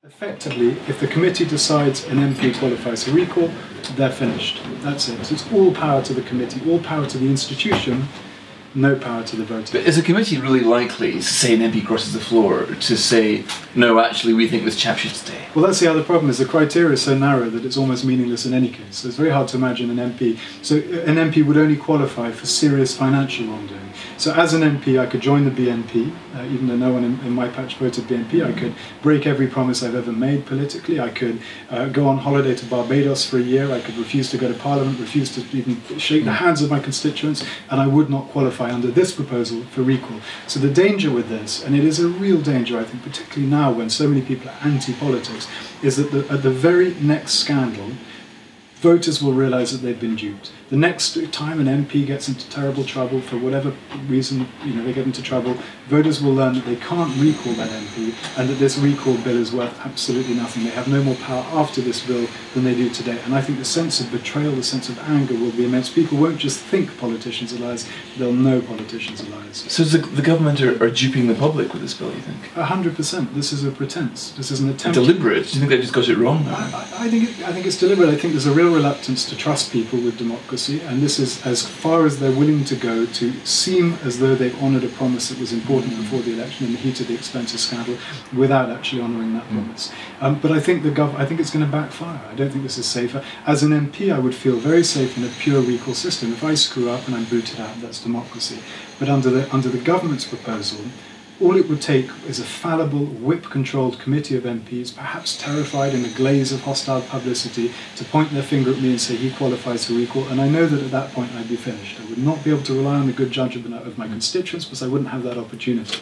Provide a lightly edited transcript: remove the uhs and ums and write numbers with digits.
Effectively, if the committee decides an MP qualifies for recall, they're finished. That's it. So it's all power to the committee, all power to the institution, no power to the voters. But is a committee really likely, say an MP crosses the floor, to say, no, actually we think this chap should stay? Well, that's the other problem, is the criteria is so narrow that it's almost meaningless in any case. So it's very hard to imagine an MP. So an MP would only qualify for serious financial wrongdoing. So as an MP, I could join the BNP, even though no one in my patch voted BNP. I could break every promise I've ever made politically. I could go on holiday to Barbados for a year. I could refuse to go to Parliament, refuse to even shake the hands of my constituents, and I would not qualify under this proposal for recall. So the danger with this, and it is a real danger, I think, particularly now when so many people are anti-politics, is that at the very next scandal, voters will realise that they've been duped. The next time an MP gets into terrible trouble, for whatever reason they get into trouble, voters will learn that they can't recall that MP and that this recall bill is worth absolutely nothing. They have no more power after this bill than they do today. And I think the sense of betrayal, the sense of anger will be immense. People won't just think politicians are liars, they'll know politicians are liars. So the government are duping the public with this bill, you think? 100%. This is a pretense. This is an attempt. Deliberate? Do you think they just got it wrong? I think it's deliberate. I think there's a real reluctance to trust people with democracy, and this is as far as they're willing to go to seem as though they've honoured a promise that was important before the election in the heat of the expensive scandal, without actually honouring that promise. But I think I think it's going to backfire. I don't think this is safer. As an MP, I would feel very safe in a pure recall system. If I screw up and I'm booted out, that's democracy. But under the government's proposal, all it would take is a fallible, whip-controlled committee of MPs, perhaps terrified in a glaze of hostile publicity, to point their finger at me and say he qualifies for recall, and I know that at that point I'd be finished. I would not be able to rely on the good judgment of my constituents because I wouldn't have that opportunity.